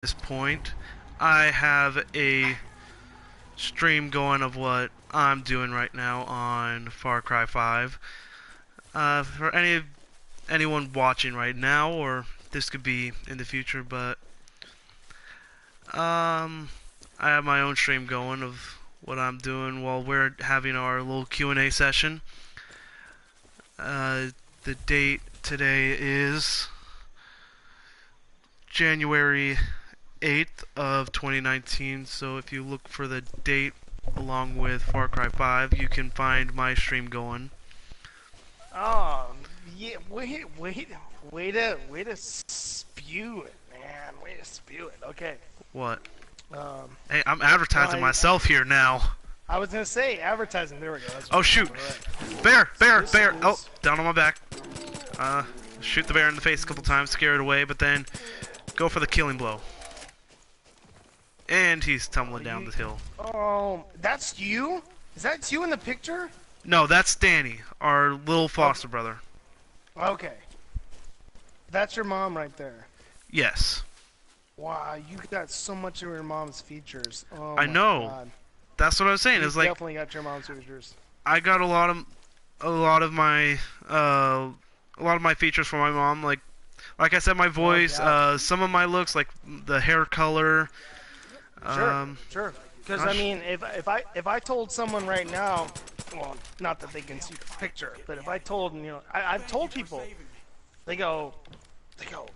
this point, I have a stream going of what I'm doing right now on Far Cry 5. For anyone watching right now, or this could be in the future, but I have my own stream going of what I'm doing while we're having our little Q&A session. The date today is January 8th of 2019, so if you look for the date along with Far Cry 5, you can find my stream going. Oh, yeah, way to spew it, man. Way to spew it. Okay. What? Um, Hey, I'm advertising myself here now. I was gonna say advertising. There we go. That's Oh shoot! right. Bear! Bear! This Bear! is- Oh, down on my back. Shoot the bear in the face a couple times, scare it away, but then go for the killing blow. And he's tumbling down the hill. Oh, that's you? Is that you in the picture? No, that's Danny, our little foster brother. Okay. That's your mom right there. Yes. Wow, you got so much of your mom's features. Oh I my know. God. That's what I was saying. You It's like definitely got your mom's features. I got a lot of my features from my mom. Like I said, my voice, yeah. some of my looks, like the hair color. Sure. Because I mean, if I told someone right now, well, not that they can see the picture, but if I told I've told people, they go,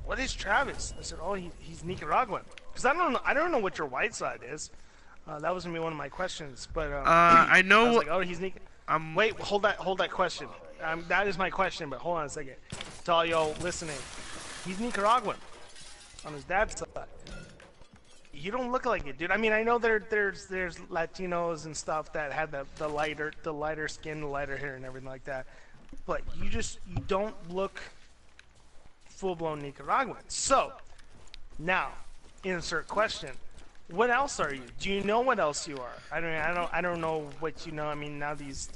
what is Travis? I said, oh, he's Nicaraguan. Because I don't know what your white side is. That was gonna be one of my questions, but I know. I was like, oh, he's Wait, hold that question. That is my question, but hold on a second. To all y'all listening, he's Nicaraguan on his dad's side. You don't look like it, dude. I mean, I know there's Latinos and stuff that had the lighter skin, the lighter hair, and everything like that. But you don't look full-blown Nicaraguan. So now, insert question. What else are you? Do you know what else you are? I don't know what you know. I mean, now these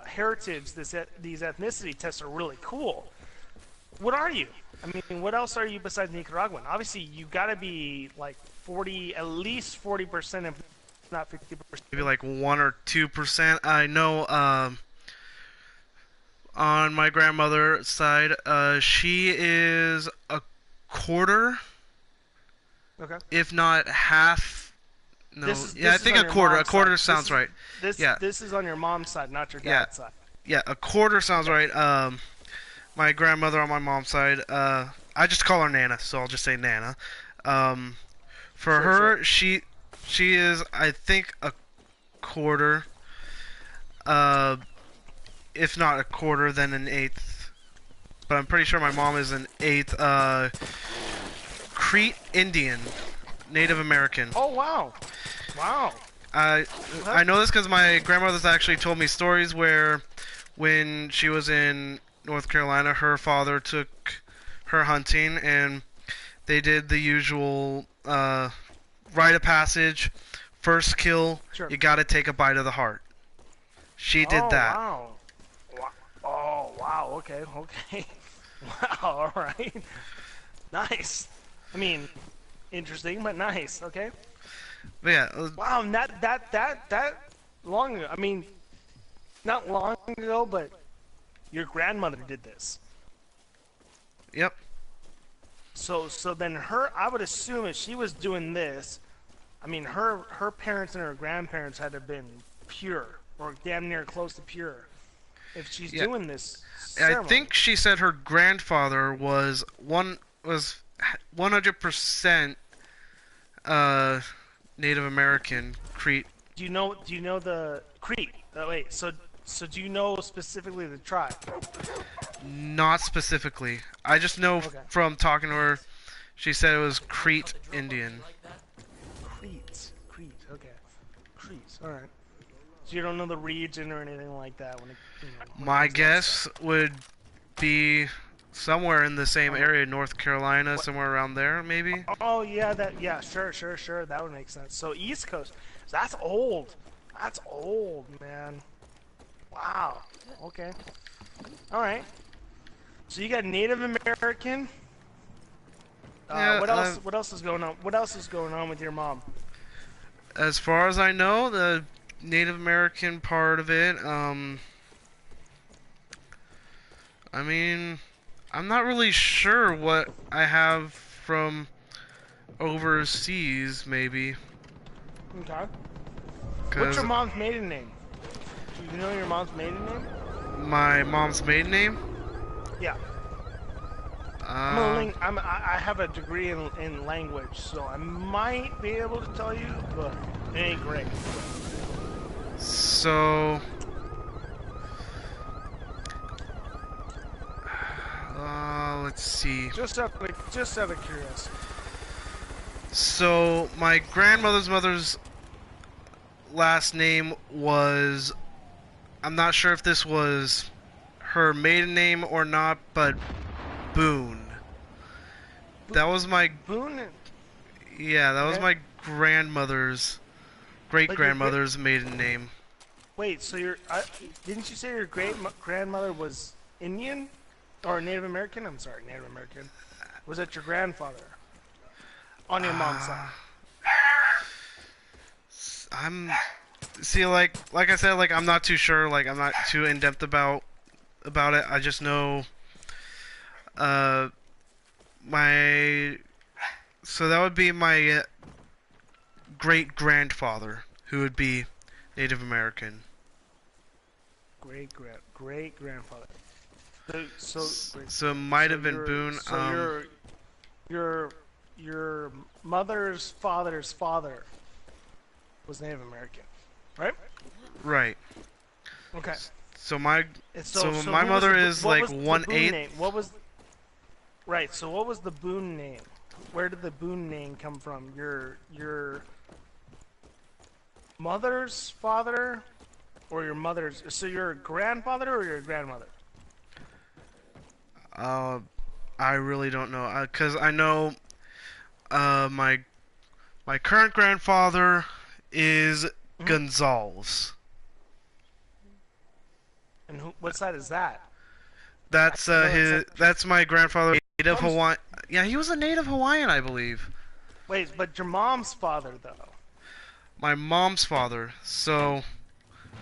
heritage, these ethnicity tests are really cool. What are you? I mean, what else are you besides Nicaraguan? Obviously, you gotta be like 40, at least 40%, if not 50%. Maybe like 1 or 2%. I know. On my grandmother's side, she is a quarter. Okay. If not half. No. I think a quarter. A quarter sounds right. This is on your mom's side, not your dad's side. Yeah, a quarter sounds right. My grandmother on my mom's side, I just call her Nana, so I'll just say Nana. For her, she is, I think, a quarter. If not a quarter, then an eighth. But I'm pretty sure my mom is an eighth. Crete Indian, Native American. Oh wow, wow. I know this because my grandmother's actually told me stories where, when she was in North Carolina, her father took her hunting, and they did the usual rite of passage. First kill, you gotta take a bite of the heart. She did that. Wow. Oh wow. Okay. Wow. All right. Nice. I mean, interesting, but nice. Okay. But yeah. Wow. That long ago. I mean, not long ago, but your grandmother did this. Yep. So then I would assume if she was doing this, I mean, her parents and her grandparents had to have been pure, or damn near close to pure, if she's doing this ceremony. I think she said her grandfather was 100% Native American Crete. Do you know the Crete? Wait, so do you know specifically the tribe? Not specifically. I just know from talking to her, she said it was Crete Indian. Crete, okay. Crete, alright. So you don't know the region or anything like that? My guess would be somewhere in the same area, North Carolina, somewhere around there, maybe? Oh, yeah, sure. That would make sense. So East Coast, that's old. That's old, man. Wow. Okay. Alright. So you got Native American, Yeah, What else? What else is going on? What else is going on with your mom? as far as I know, the Native American part of it, I mean, I'm not really sure what I have from overseas, maybe. Okay. What's Because your mom's maiden name? Do you know your mom's maiden name? my mom's maiden name? Yeah. Uh, I have a degree in language, so I might be able to tell you, but it ain't great. so... let's see. Just out of curiosity. So, my grandmother's mother's last name was... I'm not sure if this was her maiden name or not, but Boone. That was my... Boone. Yeah, that was Okay. my grandmother's... great-grandmother's maiden name. Wait, so didn't you say your grandmother was Indian or Native American? I'm sorry, Native American. Was that your grandfather on your mom's side? I'm... See, like I said, like, I'm not too sure, like, I'm not too in-depth about it. I just know, my... So that would be my great-grandfather, who would be Native American. Great grandfather. So it might have been Boone. So your mother's father's father was Native American, right? Right. Okay. So my So my who was mother the- is what like was the 1/8. Boone name? What was right? So what was the Boone name? Where did the Boone name come from? Your mother's father, or your mother's? So your grandfather or your grandmother? I really don't know, cause I know, my current grandfather is Gonzalez. And what side is that? That's I know that's that's my grandfather, native Mom's- Hawaiian. Yeah, he was a native Hawaiian, I believe. Wait, but your mom's father though. My mom's father. So,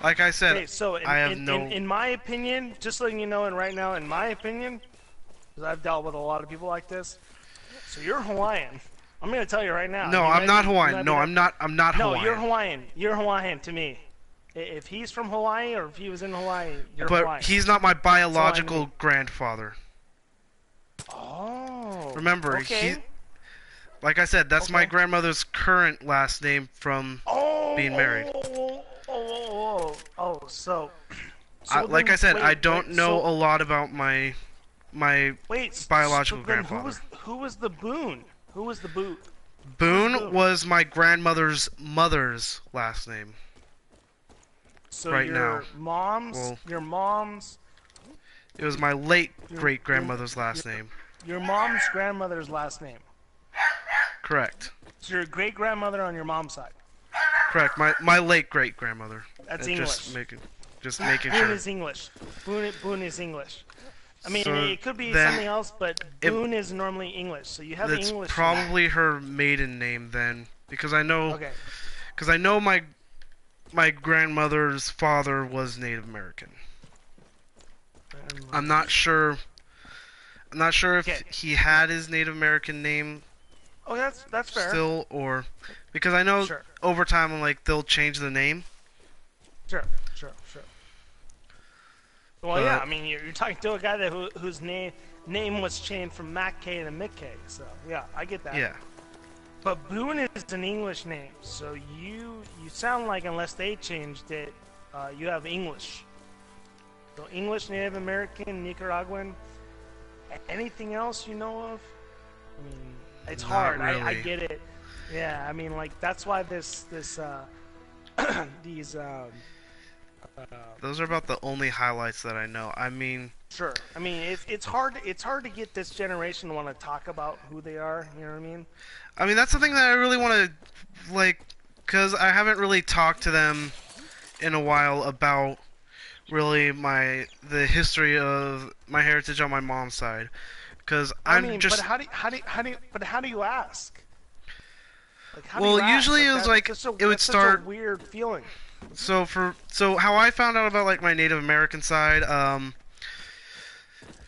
like I said, Okay, so I have no. in my opinion, just letting you know, and right now, in my opinion, because I've dealt with a lot of people like this, so you're Hawaiian. I'm gonna tell you right now. No, I'm not Hawaiian. No, I'm not. I'm not No, Hawaiian. you're Hawaiian. You're Hawaiian to me. If he's from Hawaii or if he was in Hawaii, you're But Hawaiian. he's not my biological mean. grandfather. Oh. Remember, okay. like I said, that's my Okay. grandmother's current last name from being married. So Like then- I said, wait, I don't wait, know so- a lot about my biological so then grandfather. Who was the Boone? Who was the Boone? Boone was my grandmother's mother's last name. So Right your now. mom's, Well- your mom's, It was my late Your- great grandmother's last name. your mom's grandmother's last name. Correct. So your great grandmother on your mom's side. Correct. My late great grandmother. That's Just English. making Boone sure. is English. Boone is English. I mean, So it could be then something else, but it- Boone is normally English. So you have That's English. probably her maiden name then, because I know. Okay. Because I know my grandmother's father was Native American. I'm not sure. I'm not sure if Okay. he had his Native American name Oh, that's fair. still, or because I know Sure. over time, like they'll change the name. Sure. Well, But- yeah. I mean, you're talking to a guy whose name was changed from Mac K to Mick K. So yeah, I get that. Yeah. But Boone is an English name, so you sound like, unless they changed it, you have English. So English, Native American, Nicaraguan. Anything else you know of? I mean, it's Not hard. I really. get it. Yeah, I mean, like that's why this these Those are about the only highlights that I know. I mean, sure. I mean, it's hard. It's hard to get this generation to want to talk about who they are. You know what I mean? that's something that I really want to, like, because I haven't really talked to them in a while about really the history of my heritage on my mom's side. because I I'm mean, just. but how do you ask? Like, how do Well, you ask? usually Like it was like it would that's such a start. weird feeling. So how I found out about like my Native American side,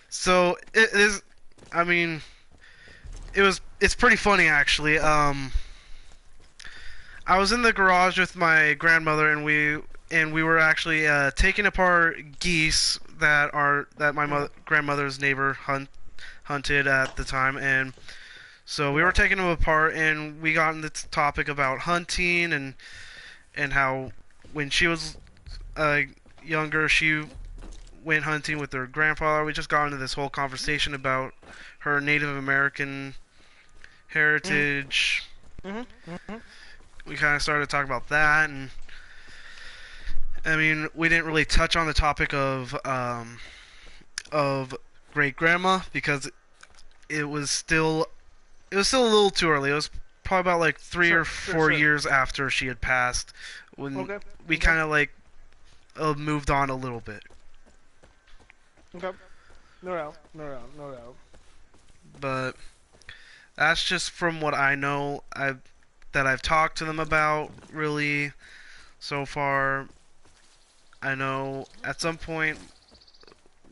so it is, I mean, it's pretty funny actually. I was in the garage with my grandmother, and we were actually taking apart geese that my grandmother's neighbor hunted at the time, and so we were taking them apart, and we got into the topic about hunting and how when she was uh, younger she went hunting with her grandfather. We just got into this whole conversation about her Native American heritage. Mm-hmm. Mm-hmm. We kind of started to talk about that, and I mean, we didn't really touch on the topic of great grandma because it was still a little too early. It was probably about like 3 or 4 years after she had passed when Okay. we Okay. kind of like moved on a little bit. Okay. No doubt. No doubt. No doubt. But that's just from what I know. I've talked to them about really so far. I know at some point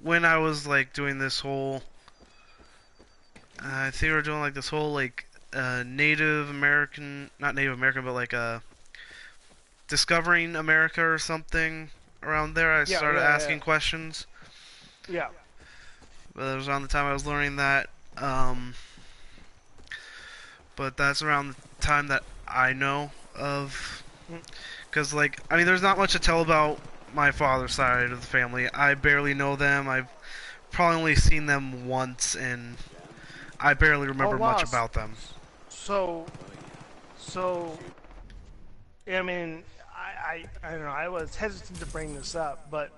when I was like doing this whole, I think we were doing like this whole like Native American, not Native American, but like discovering America or something around there. I Yeah. started Yeah. asking questions. Yeah. But it was around the time I was learning that. But that's around the time that I know of. Mm. Because, like, I mean, there's not much to tell about my father's side of the family. I barely know them. I've probably only seen them once, and I barely remember Oh wow. much about them. So, so, I mean, I don't know. I was hesitant to bring this up, but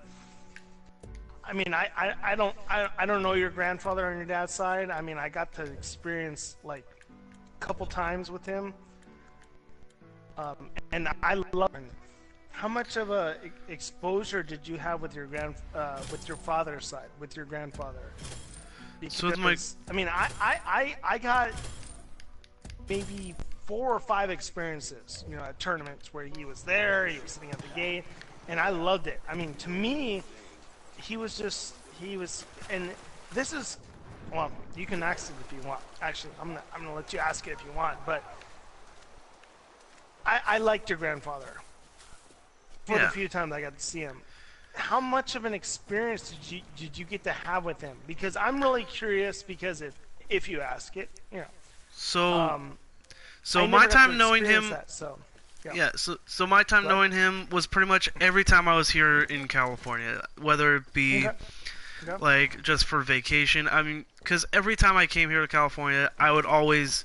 I mean, I don't know your grandfather on your dad's side. I mean, I got to experience like a couple times with him, and I love him. How much of a exposure did you have with with your father's side, with your grandfather? So it's my Because I mean, I got maybe 4 or 5 experiences, you know, at tournaments where he was there, he was sitting at the gate, and I loved it. I mean, to me, he was, and this is, well, you can ask it if you want. Actually, I'm gonna let you ask it if you want, but I liked your grandfather for the few times I got to see him. How much of an experience did you get to have with him? Because I'm really curious. Because if you ask it, you know. So I my never got time to knowing experience him, that, so so my time knowing him was pretty much every time I was here in California, whether it be Okay. like just for vacation. I mean, because every time I came here to California, I would always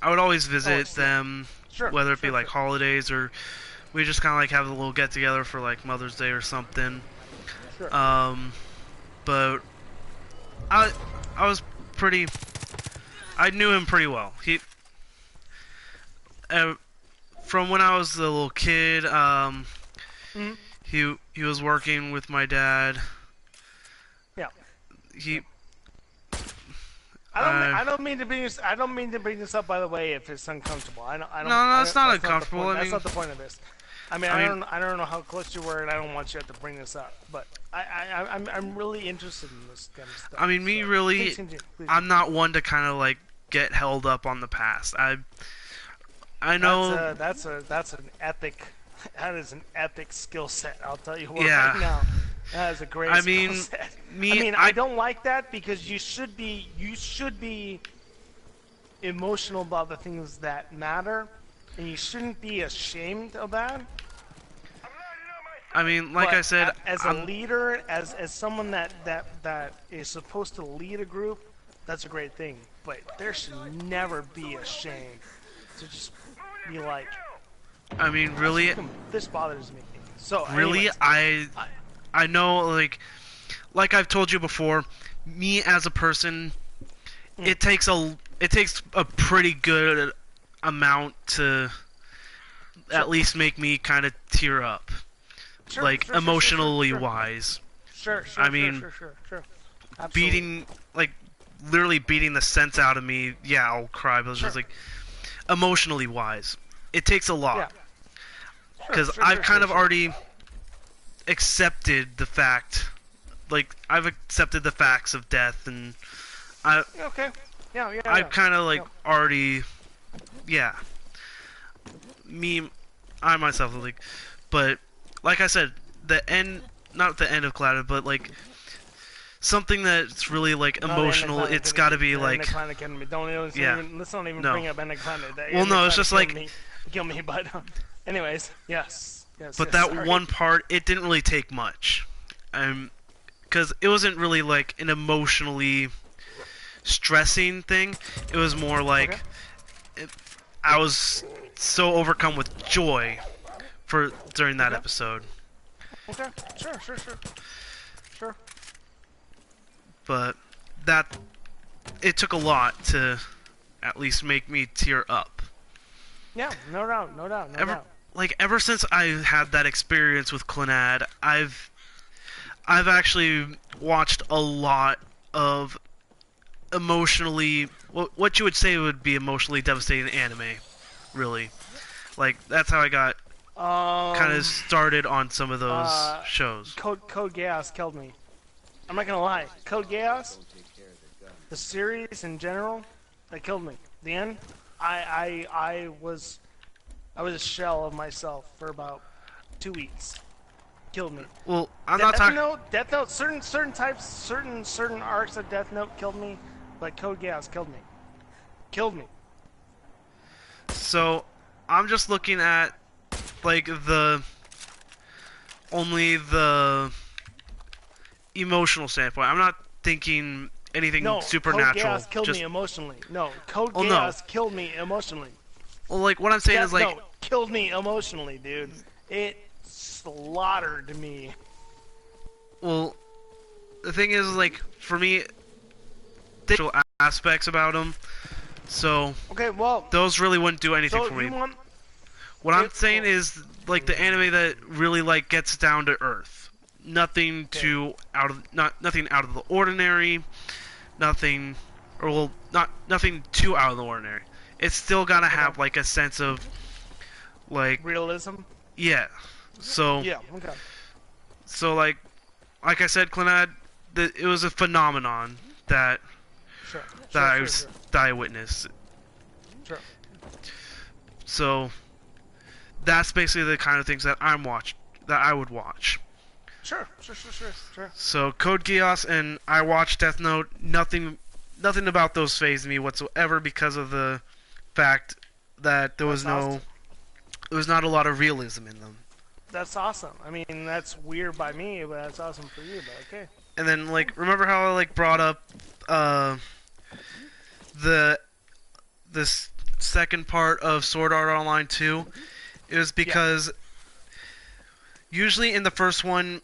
visit them, Sure, whether it be sure, like sure. holidays or we just kind of like have a little get together for like Mother's Day or something. Sure. But I I was pretty. I knew him pretty well. From when I was a little kid, Mhm. he was working with my dad. Yeah. He. I don't mean to bring this. I don't mean to bring this up. By the way, if it's uncomfortable, I don't. No, it's not that's uncomfortable. Not the point. I That's mean, not the point of this. I mean, I don't know how close you were, and I don't want you to have to bring this up. But I'm really interested in this kind of stuff. I mean, me so really. please continue. I'm not one to kind of like get held up on the past. I know. That's an epic. That is an epic skill set. I'll tell you what Yeah. right now. That is a great skill set. I don't like that because you should be emotional about the things that matter, and you shouldn't be ashamed of that. I mean, like But I said, as a leader, as someone that is supposed to lead a group, that's a great thing. But there should never be a shame to just be like, I mean, really, this bothers me. So really, anyways, I know, like I've told you before, me as a person, it takes a pretty good amount to at least make me kind of tear up, like emotionally wise. Sure. I mean, Sure. Absolutely. beating like literally beating the sense out of me, yeah, I'll cry. But it's just like emotionally wise, it takes a lot because I've kind of already accepted the fact, like I've accepted the facts of death, and I've kind of like already, I myself like, but like I said, the end, not the end of Clouded, but like something that's really like emotional. It's got to be like, let's not even bring up End Planet. Well, no, it's just like kill me, but anyways, yes. But that one part, it didn't really take much, because it wasn't really like an emotionally stressing thing. It was more like I was so overcome with joy during that episode. Okay, sure. But it took a lot to at least make me tear up. Yeah, no doubt. Like ever since I had that experience with Clannad, I've actually watched a lot of emotionally, what you would say would be emotionally devastating anime, really. Like that's how I got kind of started on some of those shows. Code Geass killed me. I'm not gonna lie. Code Geass, the series in general, that killed me. The end, I was a shell of myself for about 2 weeks. Killed me. Well, I'm not talking. Death Note, certain types, certain arcs of Death Note killed me, but Code Geass killed me. Killed me. So, I'm just looking at like only the emotional standpoint. I'm not thinking anything supernatural. Code Geass killed me emotionally. No, Code Geass killed me emotionally. Well, like what I'm saying is like killed me emotionally, dude. It slaughtered me. Well, the thing is, like for me, visual aspects about them. So those really wouldn't do anything for me. What I'm saying is like the anime that really like gets down to earth. Nothing nothing out of the ordinary. Nothing too out of the ordinary. It's still gotta have like a sense of like realism. Yeah. So So like I said, Clannad, it was a phenomenon that I witnessed. Sure. So that's basically the kind of things that I would watch. Sure. So Code Geass and I watched Death Note. Nothing about those fazed me whatsoever because of the fact that there was not a lot of realism in them. That's awesome. I mean, that's weird by me, but that's awesome for you. But okay. And then like, remember how I like brought up this second part of Sword Art Online 2? It was because usually in the first one,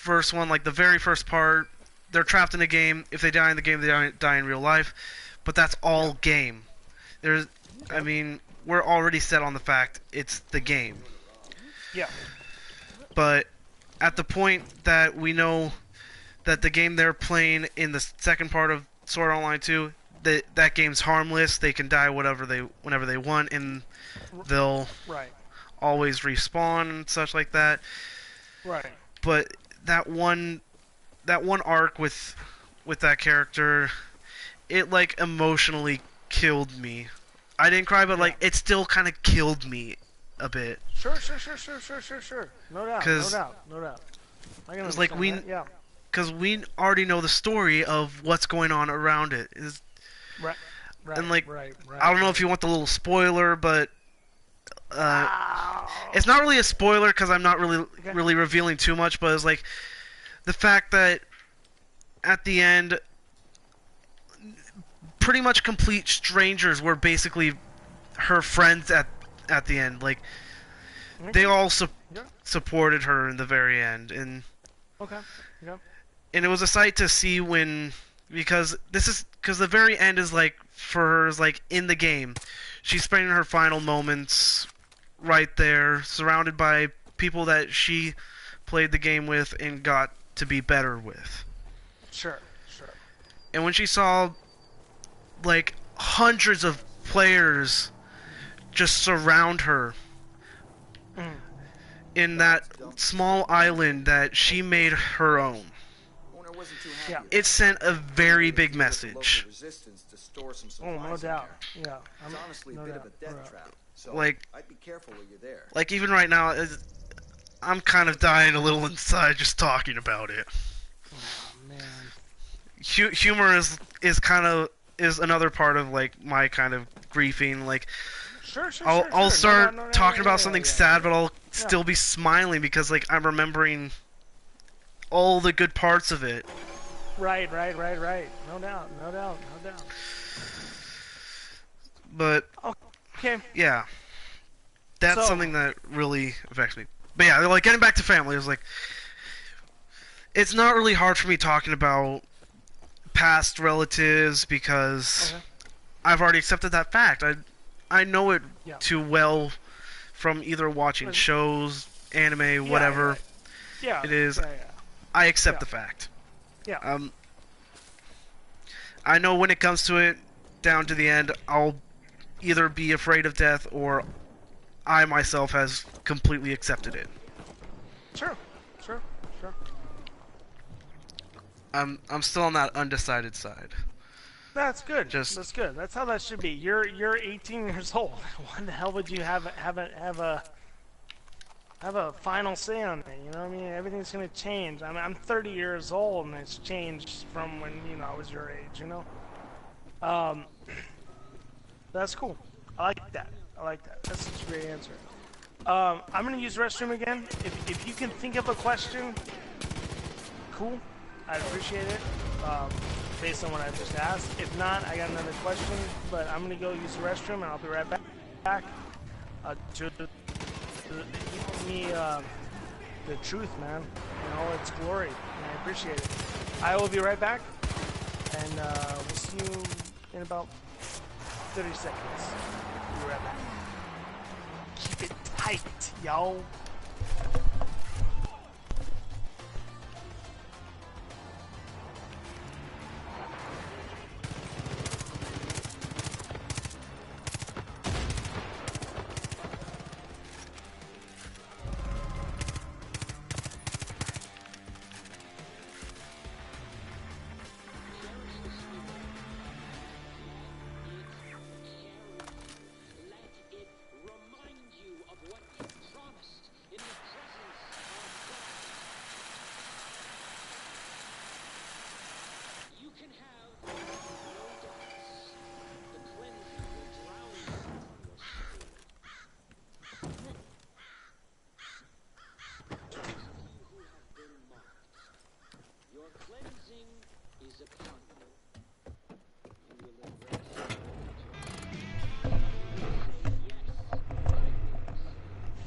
like the very first part, they're trapped in a game. If they die in the game, they die in real life. But that's all game. I mean, we're already set on the fact it's the game. Yeah. But at the point that we know that the game they're playing in the second part of Sword Art Online 2, that game's harmless. They can die whenever they want, and they'll always respawn and such like that. Right. But that one arc with that character, it like emotionally killed me. I didn't cry, but like it still kind of killed me a bit. Sure. No doubt. It was like because we already know the story of what's going on around it. Right. And like, I don't know if you want the little spoiler, but it's not really a spoiler because I'm not really revealing too much. But it's like the fact that at the end, pretty much complete strangers were basically her friends at the end. Like they all supported her in the very end, and and it was a sight to see because the very end is like for her is like in the game. She's spending her final moments right there, surrounded by people that she played the game with and got to be better with. Sure. and when she saw like hundreds of players just surround her in that small island that she made her own, it sent a very big message. Oh, no doubt. Yeah, It's honestly a bit of a death trap. So Like, I'd be careful when you're there. like even right now, I'm kind of dying a little inside just talking about it. Oh, man. Humor is kind of is another part of like my kind of grieving. Like, I'll start talking about something sad, but I'll still be smiling because like I'm remembering all the good parts of it. Right. No doubt. But Okay. yeah, that's something that really affects me. But yeah, like getting back to family, it's like it's not really hard for me talking about past relatives because I've already accepted that fact. I know it too well from either watching shows, anime, whatever it is. I accept the fact. Yeah. I know when it comes to it, down to the end, I'll either be afraid of death or I myself has completely accepted it. Sure. I'm still on that undecided side. That's good. That's good. That's how that should be. You're 18 years old. Why the hell would you have a final say on it? You know what I mean? Everything's gonna change. I'm 30 years old, and it's changed from when I was your age. That's cool. I like that. That's such a great answer. I'm gonna use the restroom again. If you can think of a question, cool. I'd appreciate it. Based on what I just asked. If not, I got another question, but I'm gonna go use the restroom and I'll be right back. To give me the truth, man. Its glory. And I appreciate it. I will be right back, and we'll see you in about 30 seconds. Be right back. Keep it tight, y'all.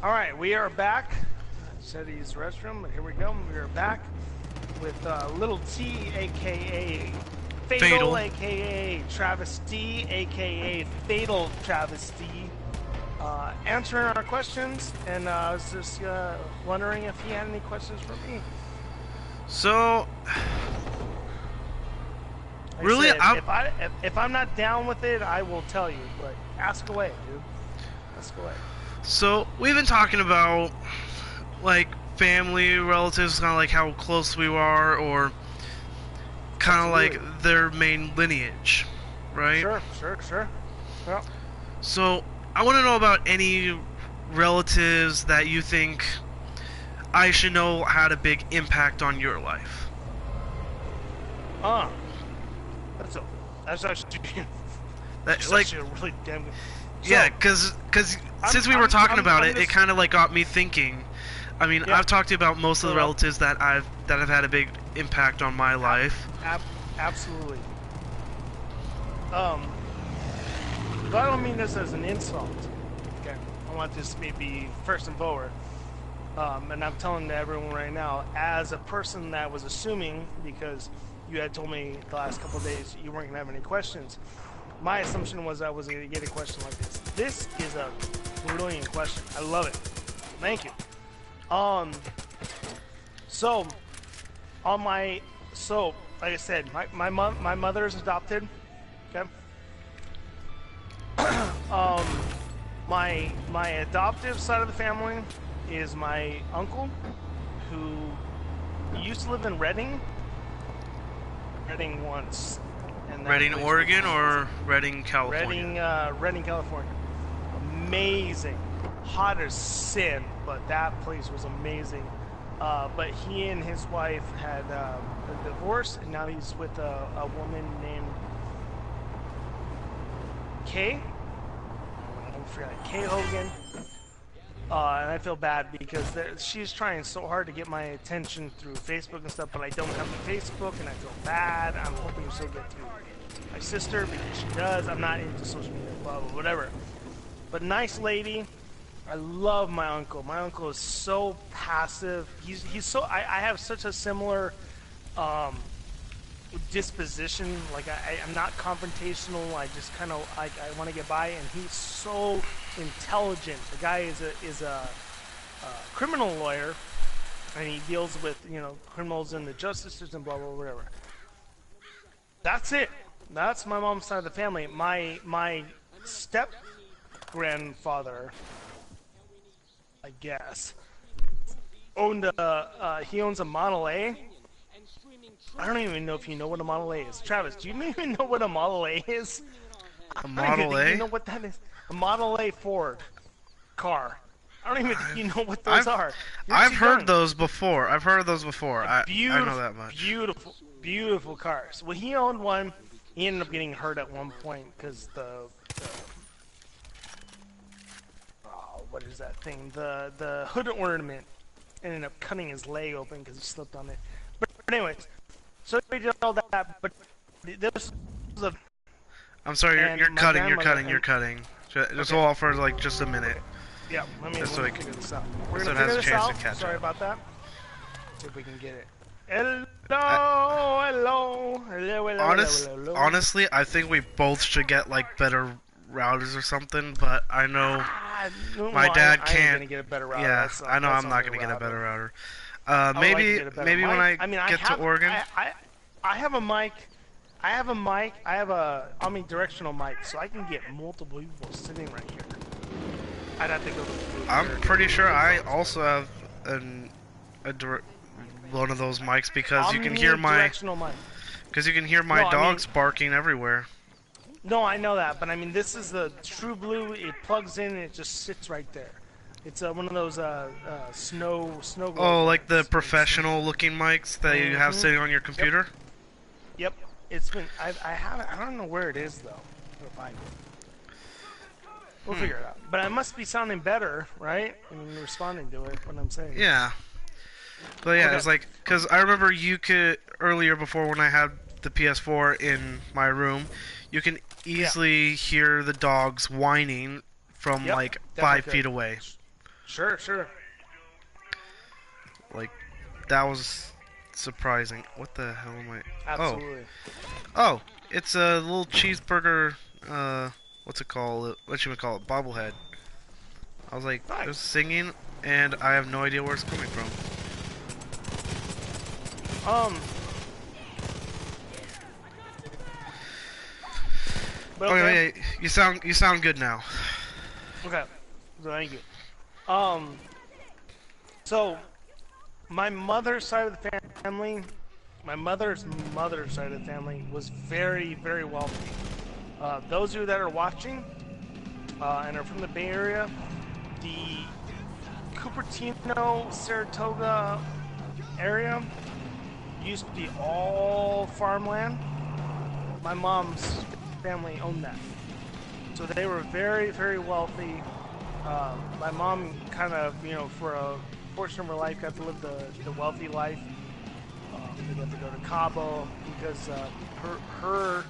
Alright, we are back. I said to use the restroom, but here we go. We are back with Little T, aka Fatal, aka Travesty, aka Fatal Travesty, answering our questions, and I was just wondering if he had any questions for me. So, Like really, if I'm not down with it, I will tell you. But ask away, dude. Ask away. So we've been talking about like family, relatives, kind of like how close we are, or kind of like their main lineage, right? Sure. Yeah. So I want to know about any relatives that you think I should know had a big impact on your life. That's actually That's actually a really damn good. Yeah, because since we were talking about it, it kind of like got me thinking. I mean, I've talked to you about most of the relatives that have had a big impact on my life. Absolutely. But I don't mean this as an insult. Okay, I want this to be first and forward. And I'm telling to everyone right now, as a person that was assuming, because you had told me the last couple of days you weren't gonna have any questions. My assumption was I was going to get a question like this. This is a brilliant question. I love it. Thank you. So like I said, my mother is adopted. Okay. My adoptive side of the family is my uncle, who used to live in Redding once. And Redding, Oregon, or Redding, California? Redding, California. Amazing, hot as sin, but that place was amazing. But he and his wife had a divorce, and now he's with a woman named Kay. I forgot, Kay Hogan. And I feel bad because she's trying so hard to get my attention through Facebook and stuff, but I don't have the Facebook, and I feel bad. I'm hoping she'll get through my sister because she does. I'm not into social media, blah, blah, whatever. But nice lady. I love my uncle. My uncle is so passive. He's so. I have such a similar disposition. Like I'm not confrontational. I just kind of I want to get by, and he's so intelligent. The guy is a criminal lawyer, and he deals with criminals in the justice system, blah blah whatever. That's it. That's my mom's side of the family. My step grandfather, I guess, he owns a Model A. I don't even know if you know what a Model A is. Travis, do you even know what a Model A is? A Model A? You know what that is? A Model A Ford car. I don't even think you know what those are. I've heard those before. I know that much. Beautiful cars. Well, he owned one. He ended up getting hurt at one point because what is that thing? The hood ornament ended up cutting his leg open because he slipped on it. But anyways, so we did all that. But this was a. I'm sorry, you're cutting. Just hold off for like just a minute. Yeah, let me figure this out. We're so gonna it has figure a this chance out. to catch Sorry up. about that. See if we can get it. Hello. Honestly, I think we both should get like better routers or something, but I know my dad can't. I ain't gonna get a better router. Yeah, I know I'm not gonna get a better router. Maybe when I get to Oregon. I have a mic. I have a omnidirectional mic, so I can get multiple people sitting right here. I'd have to go. I'm pretty sure I also have one of those mics because you can hear my dogs barking everywhere. No, I know that, but I mean this is the True Blue. It plugs in and it just sits right there. It's one of those snow. Oh, like the professional looking mics that you have sitting on your computer. Yep. It's been. I don't know where it is though. We'll find it. We'll figure it out. But I must be sounding better, right? I mean, responding to it when I'm saying. Yeah. But yeah, it's like, because I remember you could, earlier before when I had the PS4 in my room, you can easily hear the dogs whining from like 5 feet away. Sure. Like, that was surprising. What the hell am I? Absolutely. Oh, it's a little cheeseburger, what's it called? What you would call it? Bobblehead. I was like, it was singing, and I have no idea where it's coming from. But okay, you sound good now. Okay, thank you. So my mother's side of the family, my mother's side of the family was very, very wealthy. Those of you that are watching and are from the Bay Area, the Cupertino, Saratoga area used to be all farmland. My mom's family owned that. So they were very, very wealthy. My mom kind of, for a portion of her life got to live the wealthy life. They got to go to Cabo because her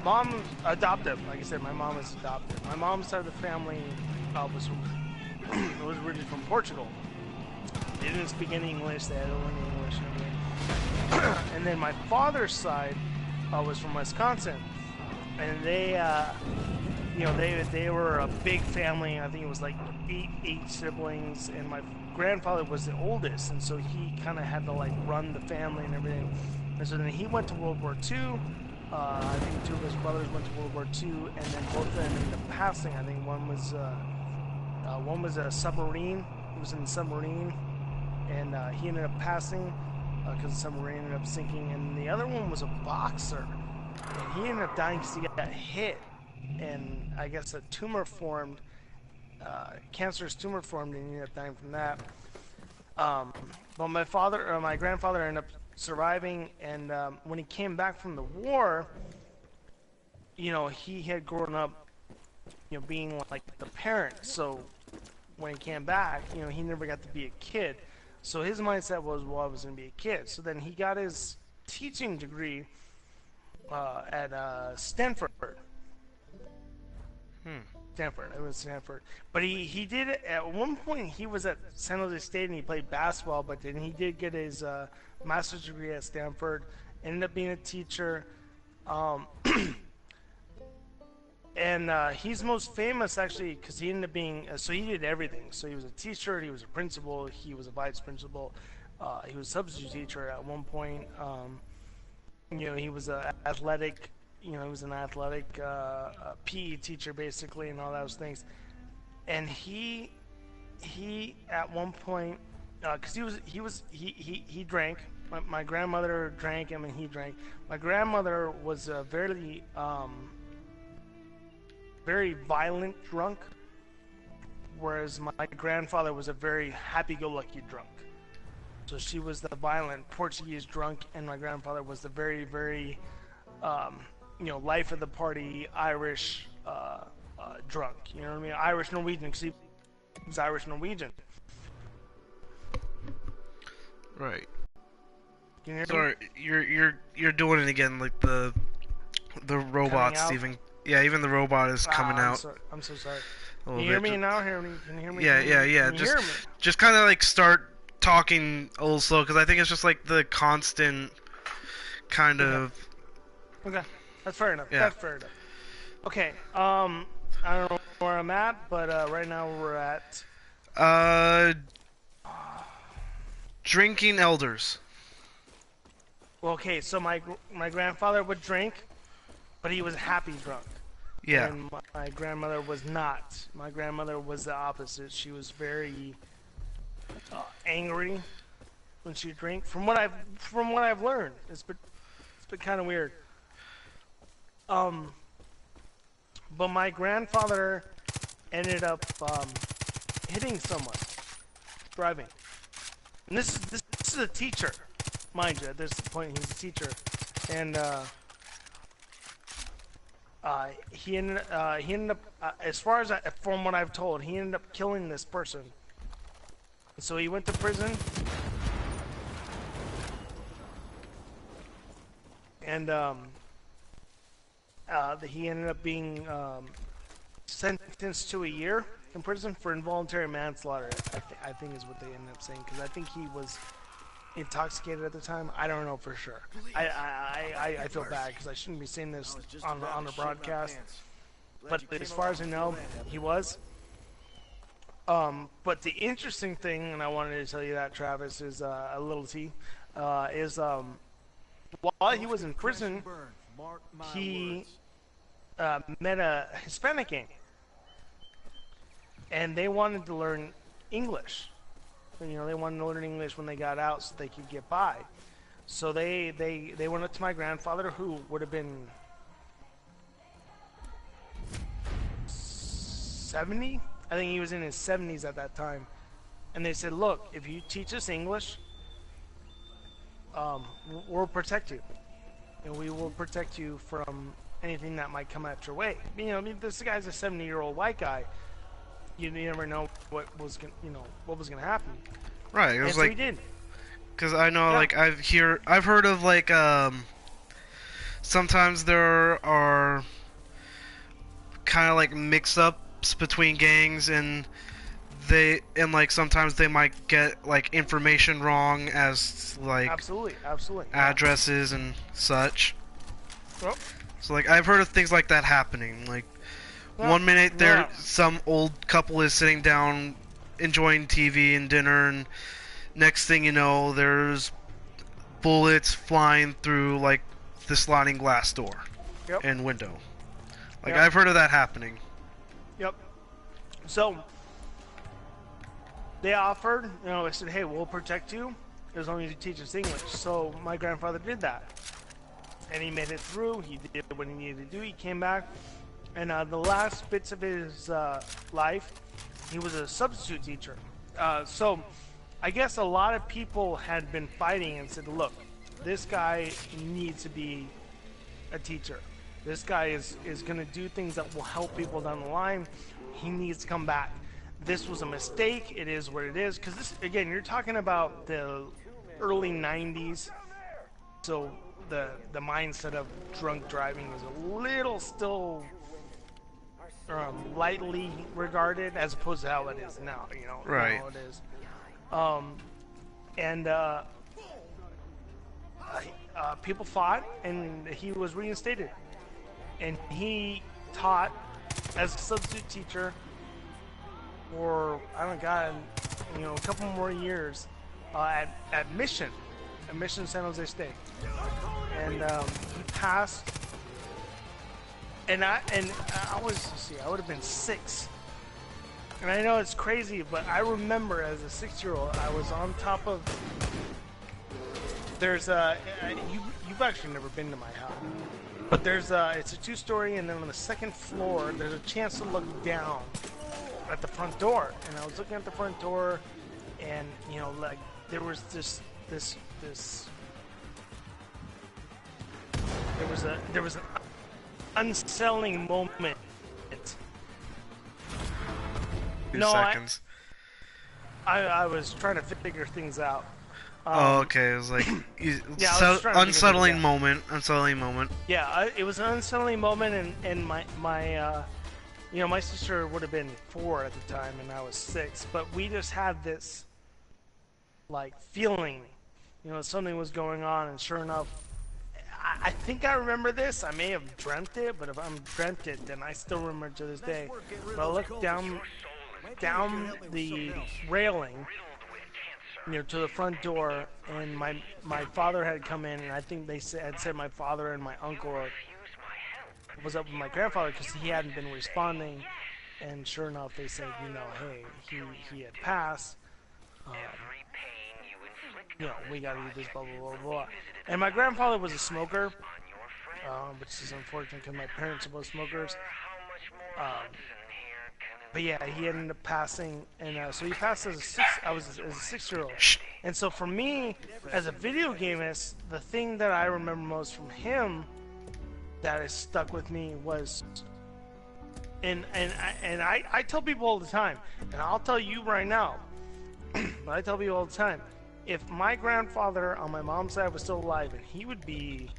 mom adopted. Like I said, my mom is adopted. My mom's side of the family was originally from Portugal. They didn't speak any English. They had to learn English and everything. And then my father's side was from Wisconsin, and they were a big family. I think it was like eight siblings, and my grandfather was the oldest, and so he kind of had to like run the family and everything. And so then he went to World War II. I think two of his brothers went to World War II, and then both of them ended up passing. I think one was a submarine. He was in the submarine, and he ended up passing because the submarine ended up sinking. And the other one was a boxer, and he ended up dying because he got hit, and I guess a tumor formed, cancerous tumor formed, and he ended up dying from that. But my grandfather ended up surviving, and when he came back from the war, he had grown up, being like the parent. So when he came back, he never got to be a kid. So his mindset was, well, I was going to be a kid. So then he got his teaching degree at Stanford. Stanford. It was Stanford. But he did it at one point. He was at San Jose State and he played basketball. But then he did get his master's degree at Stanford. Ended up being a teacher. And he's most famous actually because he ended up being. So he did everything. So he was a teacher. He was a principal. He was a vice principal. He was a substitute teacher at one point. He was an athletic. He was an athletic PE teacher basically, and all those things. And he at one point, because he drank. My grandmother drank him, and he drank. My grandmother was a very violent drunk, whereas my grandfather was a very happy-go-lucky drunk. So she was the violent Portuguese drunk, and my grandfather was the very, very life of the party Irish drunk. You know what I mean? Irish Norwegian, because he was Irish Norwegian. Right. Can you hear Sorry, me? you're doing it again, like the robots even. Yeah, even the robot is coming out. I'm so sorry. Can you hear me now? Can you hear me? Yeah. Can you hear me? Just kind of like start talking a little slow, because I think it's just like the constant kind of. Okay, that's fair enough. Yeah. That's fair enough. Okay. I don't know where I'm at, but right now we're at. Drinking elders. Okay, so my grandfather would drink, but he was happy drunk. Yeah. And my grandmother was not. My grandmother was the opposite. She was very angry when she would drink. From what I've learned, it's been kind of weird. But my grandfather ended up hitting someone driving. And this is a teacher, mind you. At this point, he's a teacher, and he ended up, as far as from what I've told, he ended up killing this person. So he went to prison, and he ended up being sentenced to a year in prison for involuntary manslaughter. I think is what they ended up saying, because I think he was intoxicated at the time. I don't know for sure. I feel bad because I shouldn't be saying this on the broadcast, but as far as I know, he was. But the interesting thing, and I wanted to tell you that, Travis, is a little T, is while he was in prison, he met a Hispanic gang, and they wanted to learn English. They wanted to learn English when they got out so they could get by. So they went up to my grandfather, who would have been 70. I think he was in his 70s at that time. And they said, look, if you teach us English, we'll protect you. And we will protect you from anything that might come at your way. This guy's a 70-year-old white guy. You never know what was gonna happen. Right. It was so he did. Because I know, like, I've heard of, like, sometimes there are kind of like mix-ups between gangs, and like sometimes they might get like information wrong as like absolutely addresses and such. Well, So like I've heard of things like that happening. Like one minute some old couple is sitting down enjoying TV and dinner, and next thing you know, there's bullets flying through like the sliding glass door Yep. and window. Like Yep. I've heard of that happening. Yep. So they offered, they said, hey, we'll protect you as long as you teach us English. So my grandfather did that. And he made it through. He did what he needed to do. He came back. And the last bits of his life, he was a substitute teacher. So I guess a lot of people had been fighting and said, look, this guy needs to be a teacher. This guy is going to do things that will help people down the line. He needs to come back. This was a mistake. It is what it is. Because this, again, you're talking about the early 90s. So the mindset of drunk driving is a little still lightly regarded as opposed to how it is now. Right. How it is. People fought, and he was reinstated. And he taught as a substitute teacher for, a couple more years at Mission San Jose State. And he passed. And I would have been 6. And I know it's crazy, but I remember as a 6-year-old, I was on top of. There's you've actually never been to my house, but it's a 2-story, and then on the second floor, there's a chance to look down at the front door. And I was looking at the front door, and there was there was an unsettling moment. 2 seconds. I was trying to figure things out. Okay. It was like unsettling moment. Yeah, it was an unsettling moment, and my my sister would have been 4 at the time, and I was 6. But we just had this like feeling, something was going on, and sure enough, I think I remember this. I may have dreamt it, but if I'm dreamt it, then I still remember to this day. But I looked down the railing, to the front door, and my father had come in, and I think they had said my father and my uncle was up with my grandfather because he hadn't been responding, and sure enough, they said, hey, he had passed. We gotta do this, blah, blah, blah, blah. And my grandfather was a smoker, which is unfortunate because my parents are both smokers. But yeah, he ended up passing, and so he passed as a 6-year-old. And so for me, as a video gamist, the thing that I remember most from him that has stuck with me was, and I tell people all the time, and I'll tell you right now, but I tell people all the time, if my grandfather on my mom's side was still alive, and he would be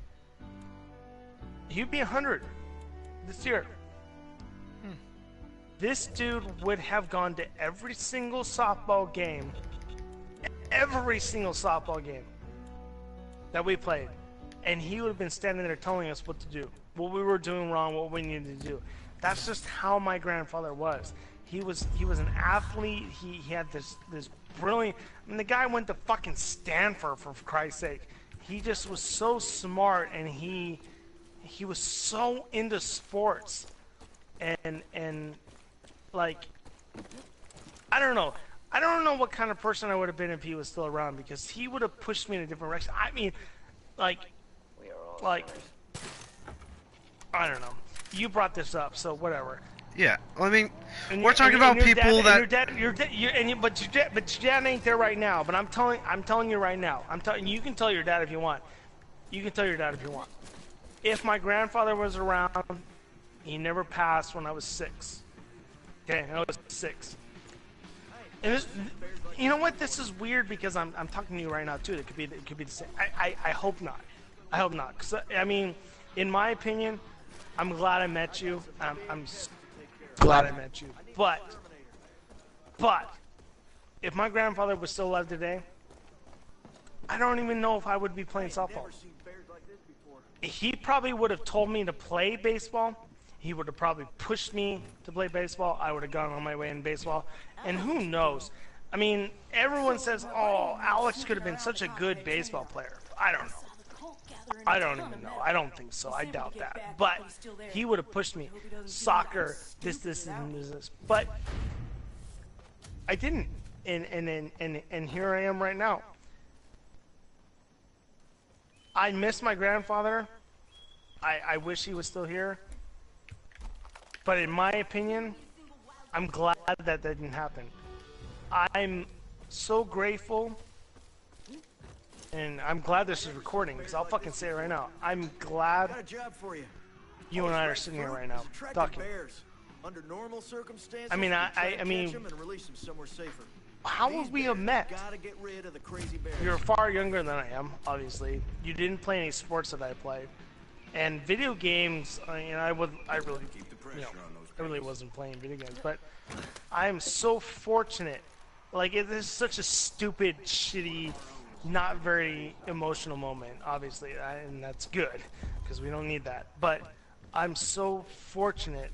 100 this year. This dude would have gone to every single softball game that we played, and he would have been standing there telling us what to do, what we were doing wrong, what we needed to do. That's just how my grandfather was. He was an athlete. He had this brilliant. The guy went to fucking Stanford, for Christ's sake. He just was so smart, and he was so into sports, and like, I don't know what kind of person I would have been if he was still around, because he would have pushed me in a different direction. I mean, like I don't know. You brought this up, so whatever. Yeah, well, I mean, we're talking about people that. But your dad ain't there right now. But I'm telling you right now. You can tell your dad if you want. If my grandfather was around, he never passed when I was 6. Okay, I was 6. And this, you know what? This is weird because I'm talking to you right now too. It could be the same. I hope not. I hope not. 'Cause I mean, in my opinion, I'm glad I met you. I'm glad I met you. But if my grandfather was still alive today, I don't even know if I would be playing softball. He probably would have told me to play baseball. He would have probably pushed me to play baseball. I would have gone on my way in baseball. And who knows? I mean, everyone says, oh, Alex could have been such a good baseball player. I don't know. I don't even know. I don't think so. I doubt that. But he would have pushed me. Soccer, this, and this. But I didn't. And here I am right now. I miss my grandfather. I wish he was still here. But in my opinion, I'm glad that didn't happen. I'm so grateful. And I'm glad this is recording, because I'll fucking say it right now. I'm glad Got a job for you. you and I are sitting here right now talking. Under normal circumstances, I mean, I mean, catch 'em and release 'em somewhere safer. how would we have met? Gotta get rid of the crazy bears. You're far younger than I am, obviously. You didn't play any sports that I play, and video games. I mean, I really, you know, I really wasn't playing video games. But I am so fortunate. Like, it is such a stupid, shitty, not very emotional moment, obviously, and that's good because we don't need that. But I'm so fortunate.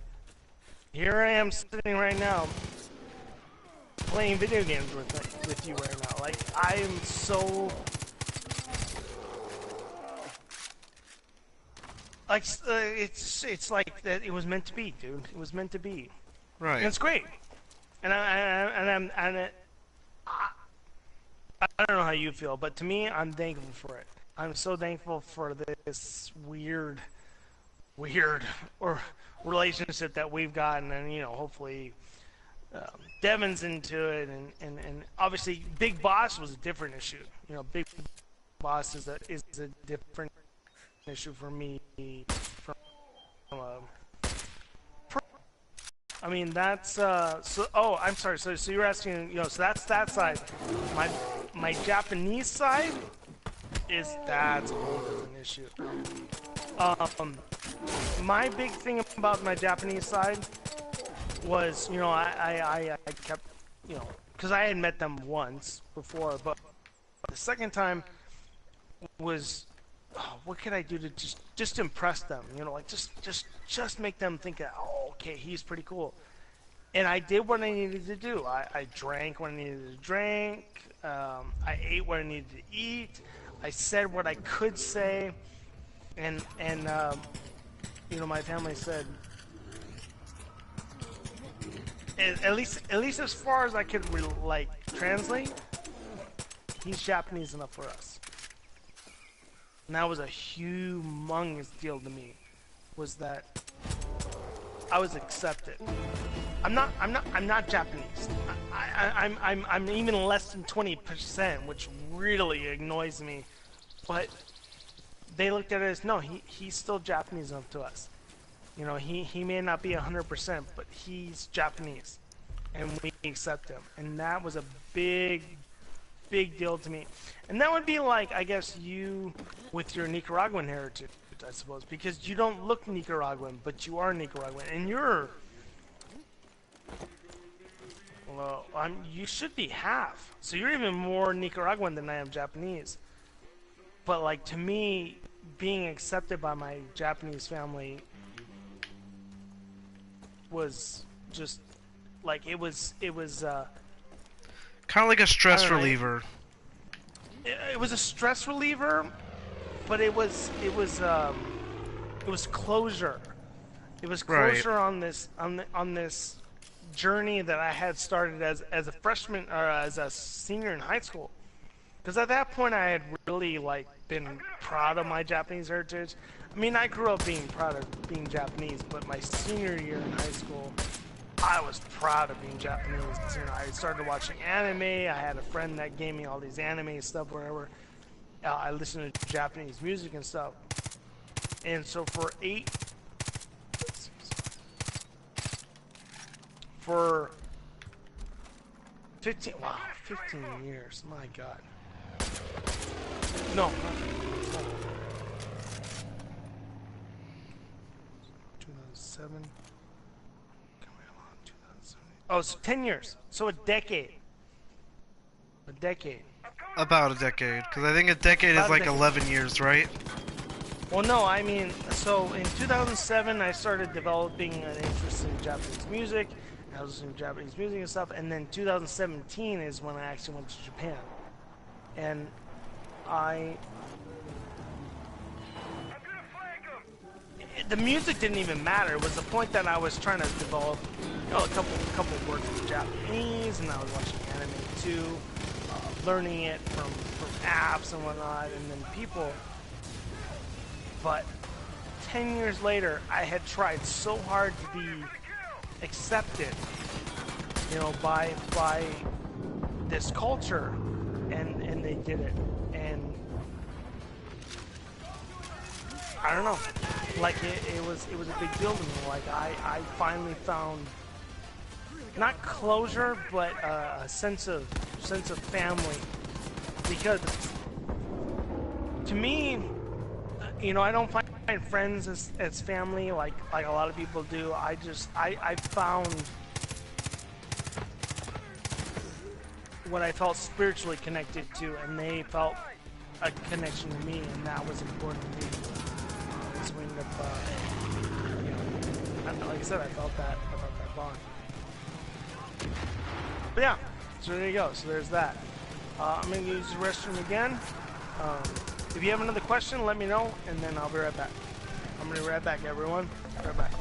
Here I am sitting right now, playing video games with you right now. Like, I am so like it's like that. It was meant to be, dude. It was meant to be. Right. And it's great. And I don't know how you feel, but to me, I'm thankful for it. I'm so thankful for this weird or relationship that we've gotten, and you know, hopefully Devin's into it, and obviously Big Boss was a different issue. You know, Big Boss is a different issue for me. I mean, that's so. Oh, I'm sorry. So you're asking, you know, so that's that side. My Japanese side that's a whole different issue. My big thing about my Japanese side was, you know, I kept, you know, because I had met them once before, but the second time was, oh, what could I do to just impress them? You know, like just make them think that, oh, okay, he's pretty cool. And I did what I needed to do. I drank when I needed to drink. I ate what I needed to eat. I said what I could say. And you know, my family said, at least as far as I could like translate, he's Japanese enough for us. And that was a humongous deal to me. Was that I was accepted. I'm not Japanese. I'm even less than 20%, which really annoys me. But they looked at it as, no, he's still Japanese enough to us. You know, he may not be 100%, but he's Japanese, and we accept him. And that was a big deal to me. And that would be like, I guess, you with your Nicaraguan heritage, I suppose, because you don't look Nicaraguan, but you are Nicaraguan, and you're, well, you should be half. So you're even more Nicaraguan than I am Japanese. But like, to me, being accepted by my Japanese family was just like, it was kind of like a stress reliever. It was a stress reliever, but it was closure. It was closure Right. on this journey that I had started as a freshman or as a senior in high school. Because at that point I had really like been proud of my Japanese heritage. I mean, I grew up being proud of being Japanese, but my senior year in high school, I was proud of being Japanese. You know, I started watching anime. I had a friend that gave me all these anime stuff, wherever. I listened to Japanese music and stuff. And so for 15 years, my God. No. 2007. Oh, so 10 years. So a decade. A decade. About a decade, because I think a decade is like 11 years, right? Well, no, I mean, so in 2007, I started developing an interest in Japanese music. I was listening to Japanese music and stuff, and then 2017 is when I actually went to Japan. And I the music didn't even matter. It was the point that I was trying to develop, you know, a couple of words in Japanese, and I was watching anime too, learning it from apps and whatnot, and then people. But 10 years later, I had tried so hard to be accepted, you know, by this culture, and they did it, and I don't know, like it was a big deal to me. Like I finally found not closure, but a sense of family, because to me, you know, I don't find friends as family like a lot of people do. I found what I felt spiritually connected to, and they felt a connection to me, and that was important to me. This wind of, you know, like I said, I felt that bond. But yeah, so there you go. So there's that. I'm gonna use the restroom again. If you have another question, let me know, and then I'll be right back. I'm gonna be right back, everyone. Right back.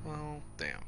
Well, damn.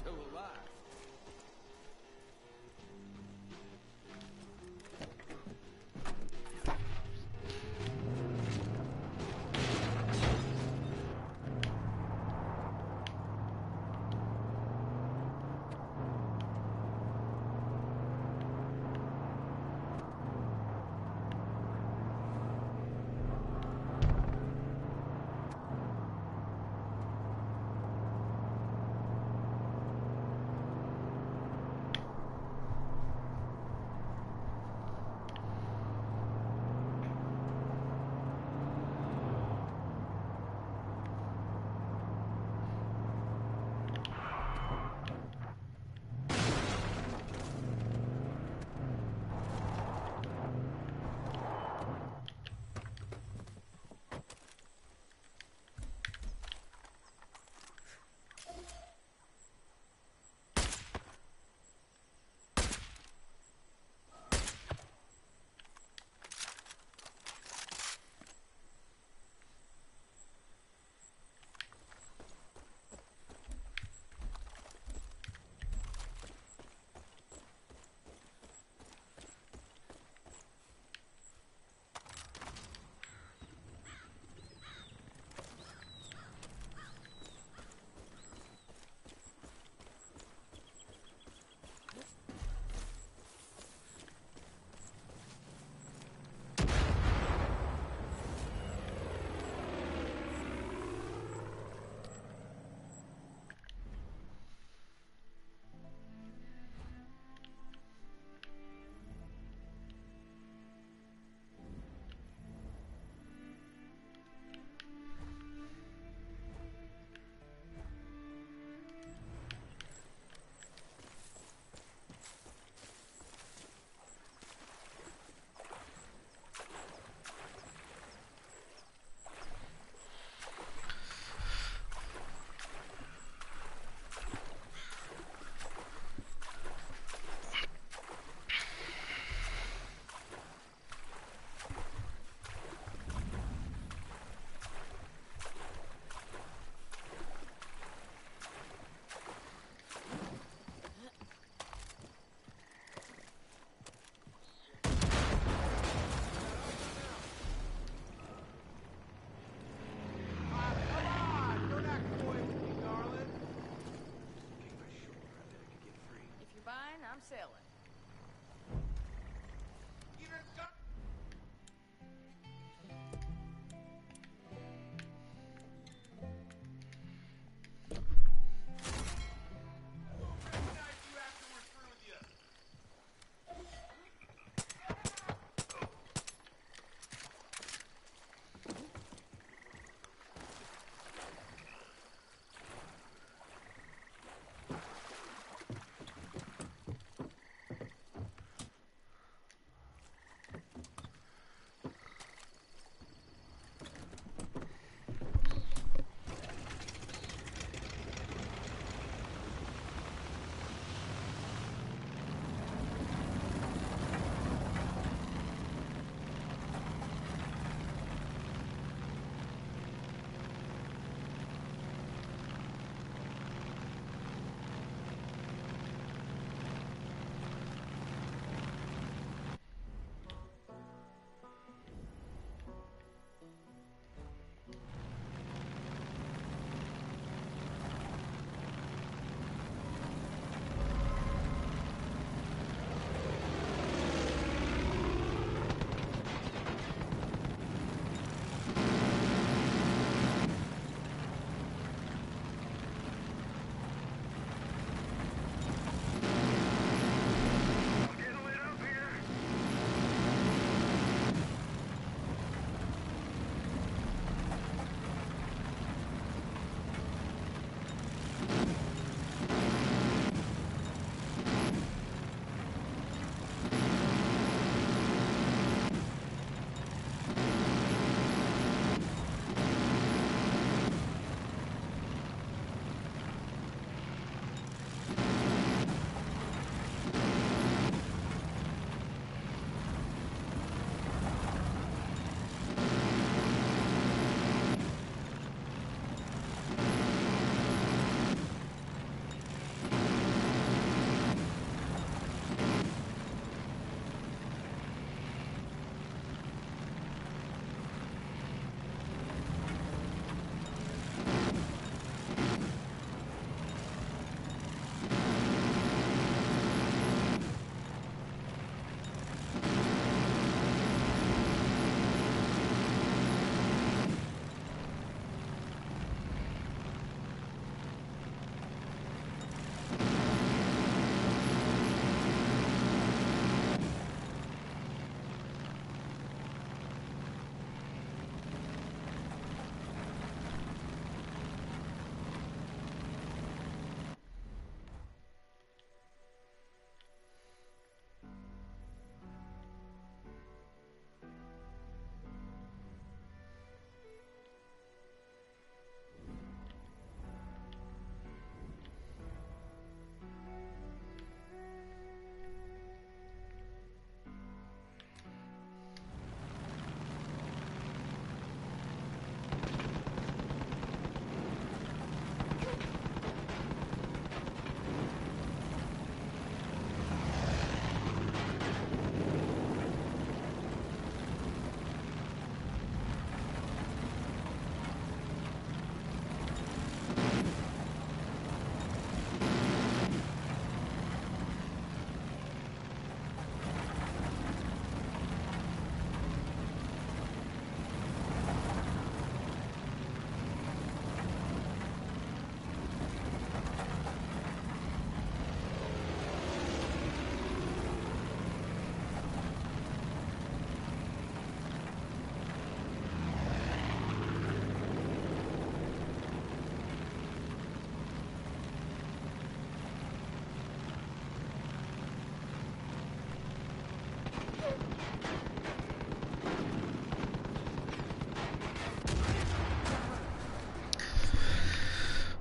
Still alive. I'm sailing.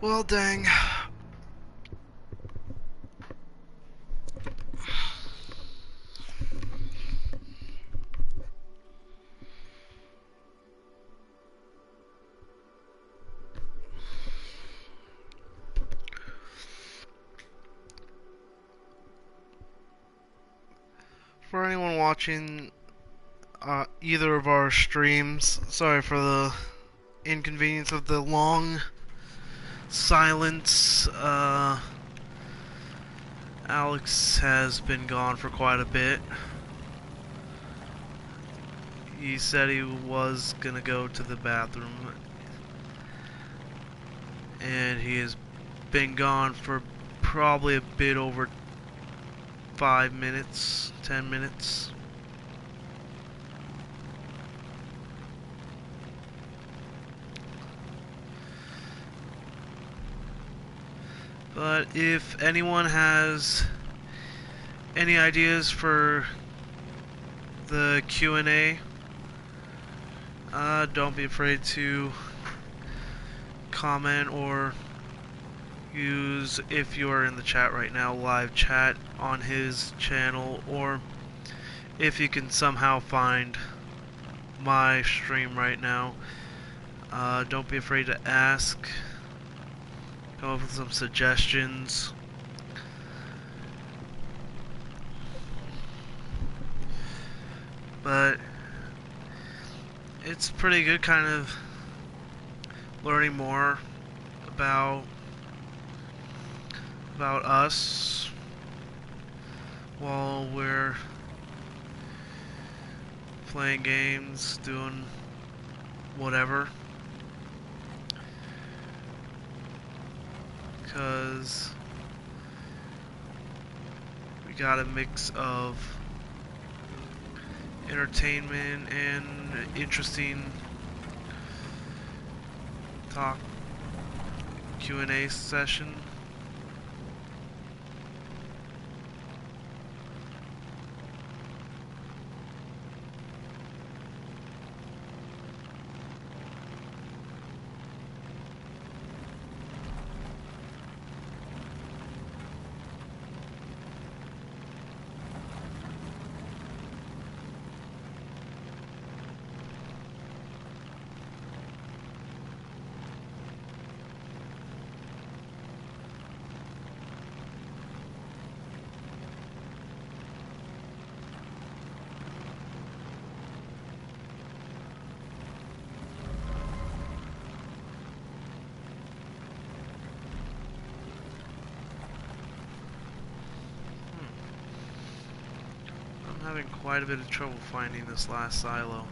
Well, dang. For anyone watching either of our streams, sorry for the inconvenience of the long silence. Alex has been gone for quite a bit. He said he was gonna go to the bathroom, and he has been gone for probably a bit over 5 minutes, 10 minutes. But if anyone has any ideas for the Q&A, don't be afraid to comment or use, if you're in the chat right now, live chat on his channel, or if you can somehow find my stream right now, don't be afraid to ask. Come up with some suggestions. But it's pretty good kind of learning more about us while we're playing games, doing whatever. Because we got a mix of entertainment and interesting talk Q&A session. I'm having quite a bit of trouble finding this last silo.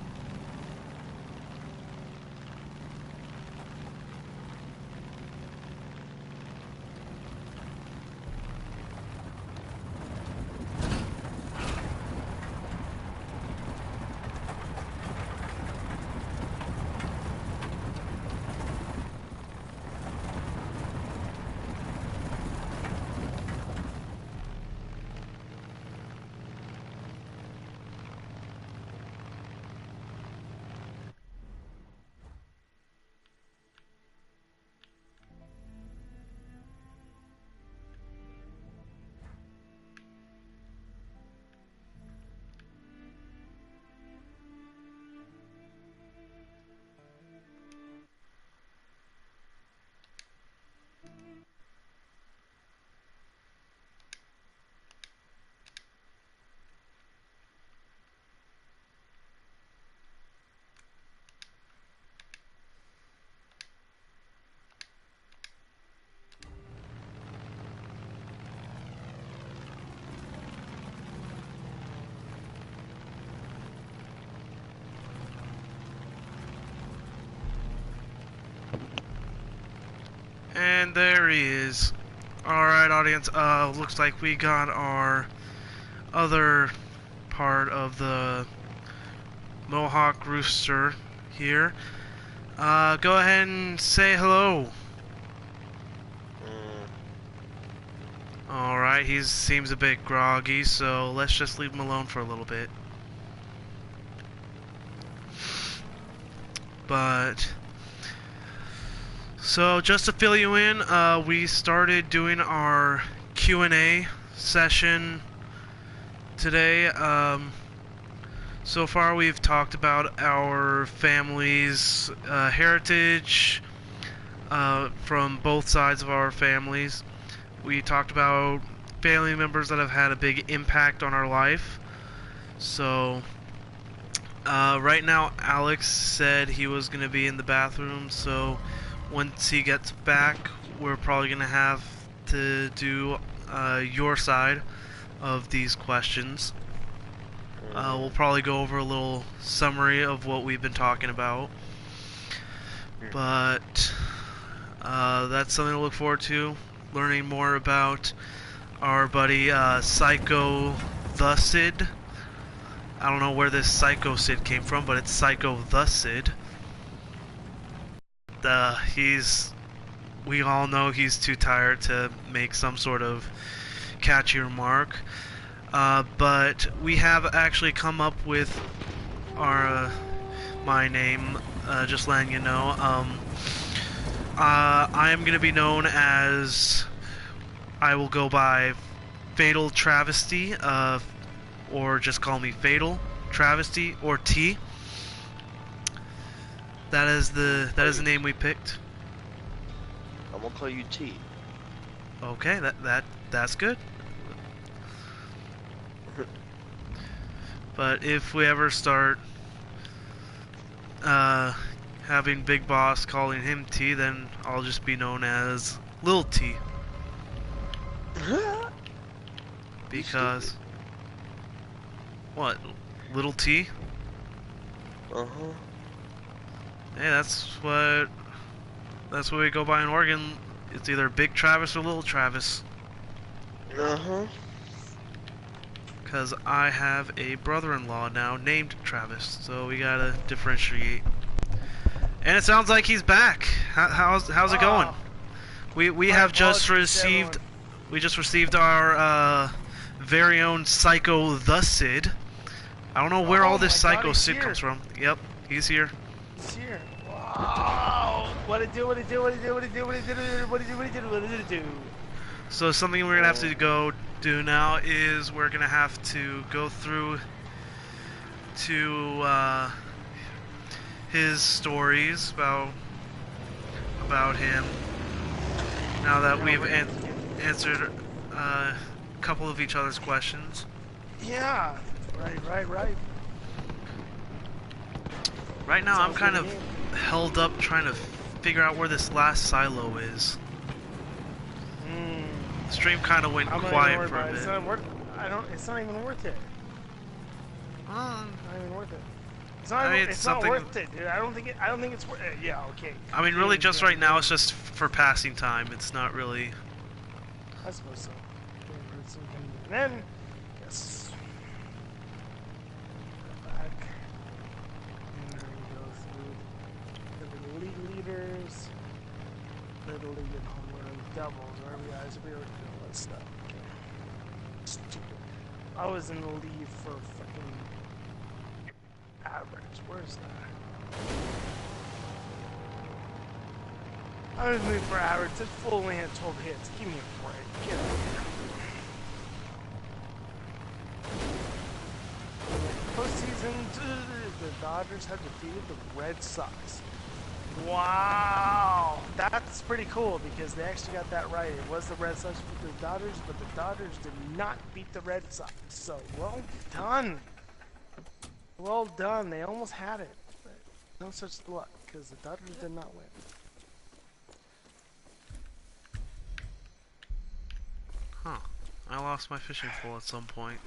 And there he is. Alright, audience, looks like we got our other part of the Mohawk Rooster here. Go ahead and say hello. Alright, he seems a bit groggy, so let's just leave him alone for a little bit. But So just to fill you in, we started doing our Q&A session today. So far we've talked about our family's heritage from both sides of our families. We talked about family members that have had a big impact on our life. So right now Alex said he was going to be in the bathroom, so once he gets back we're probably going to have to do your side of these questions. We'll probably go over a little summary of what we've been talking about, but that's something to look forward to, learning more about our buddy Psycho the Sid. I don't know where this Psycho Sid came from, but it's Psycho the Sid. We all know he's too tired to make some sort of catchy remark. But we have actually come up with my name, just letting you know. I am going to be known as, I will go by Fatal Travesty, or just call me Fatal Travesty, or T. That is the name we picked. I'm gonna call you T. Okay, that's good. But if we ever start having Big Boss calling him T, then I'll just be known as Lil T. Because what? Little T? Uh-huh. Hey, that's what we go by in Oregon. It's either Big Travis or Little Travis. Uh-huh. Because I have a brother-in-law now named Travis, so we gotta differentiate. And it sounds like he's back. How's it going? We have just received our very own Psycho the Sid. I don't know where all this Psycho Sid comes from. Yep, he's here. He's here. Wow! What it do? What it do? What it do? What it do? What it do? What it do? What it do? What it do? So something we're gonna have to go do now is we're gonna have to go through to his stories about him. Now that we've answered a couple of each other's questions. Yeah. Right. Right now, I'm kind of held up trying to figure out where this last silo is. The stream kind of went quiet for a bit. It's not worth. It's not even worth it. Not even worth it. It's not. It's not worth it, dude. I don't think it's worth it. Yeah. Okay. I mean, really, just right now, it's just for passing time. It's not really. I suppose so. And then, yes. Back. And then we go through the league leaders, Little League and Home Run Doubles, where we guys we were doing all that stuff. Okay. Stupid. I was in the lead for fucking average. Where's that? I was moving for average. It's full only had 12 hits. Give me a break. Get out of here. Postseason, the Dodgers have defeated the Red Sox. Wow, that's pretty cool because they actually got that right. It was the Red Sox beat the Dodgers, but the Dodgers did not beat the Red Sox. So well done. Well done. They almost had it, but no such luck because the Dodgers did not win. Huh. I lost my fishing pole at some point.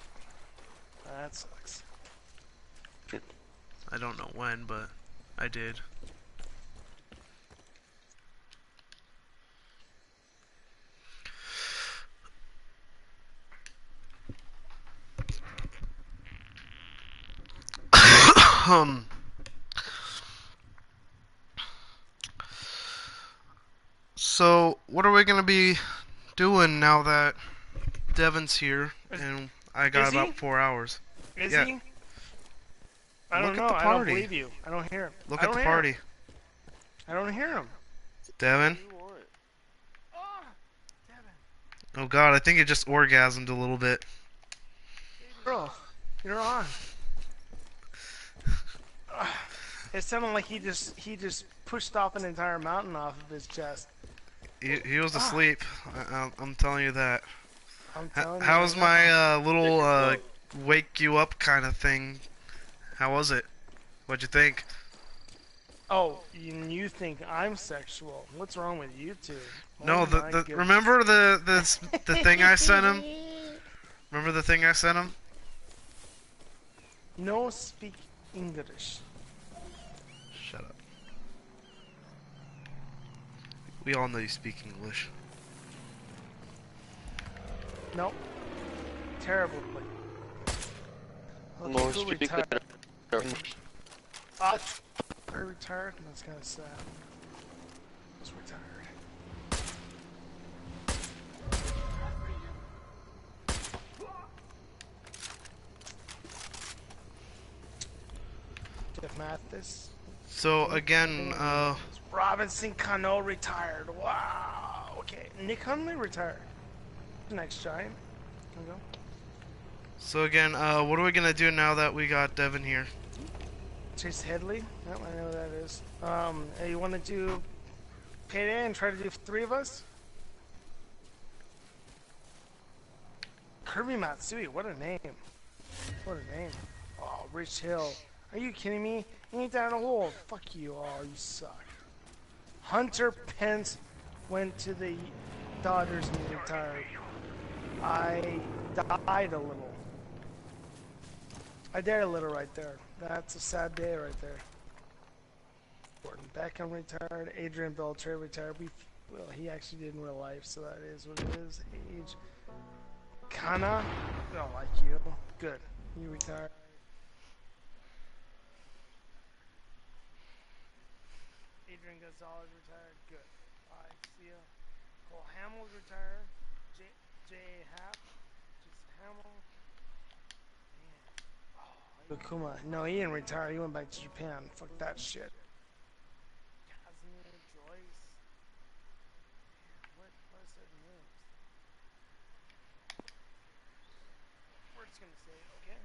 That sucks. I don't know when, but I did. So, what are we going to be doing now that Devin's here and I got about 4 hours? Is Yeah. he? I don't Look know. at the I don't party. believe you. I don't hear him. Look I at don't the hear him. party. I don't hear him. Devin? What do you want? Oh, Devin. Oh god, I think it just orgasmed a little bit. Girl, you're on. It sounded like he just pushed off an entire mountain off of his chest. He was Ah, asleep. I'm telling you that. I'm telling you How's right now. my little wake you up kind of thing? How was it? What'd you think? Oh, you think I'm sexual? What's wrong with you two? Oh No, my the goodness. remember the thing I sent him? Remember the thing I sent him? No speak English. Shut up. We all know you speak English. Nope. Terribly. Look, No, who speak retired? better. Ah, I retired? That's kind of sad. I was retired. Jeff Mathis. So again, Robinson Cano retired. Wow. Okay. Nick Hundley retired. Next giant. Can we go? what are we gonna do now that we got Devin here? Chase Headley. Yep, I know who that is. Hey, you want to do payday and try to do 3 of us? Kirby Matsui. What a name. What a name. Oh, Rich Hill. Are you kidding me? Ain't that a hole? Fuck you all. You suck. Hunter Pence went to the Dodgers and retired. I died a little. I died a little right there. That's a sad day right there. Gordon Beckham retired. Adrian Beltre retired. Well, he actually did in real life, so that is what it is. Age. Kana. I don't like you. Good. You retired. Adrian Gonzalez retired. Good. Alright, see ya. Cole Hamels retired. J. Happ. Jason Hamill. Man. Akuma. No, he didn't retire. He went back to Japan. Fuck that shit. Casimir Joyce. Man, what is their names? We're just gonna say, okay.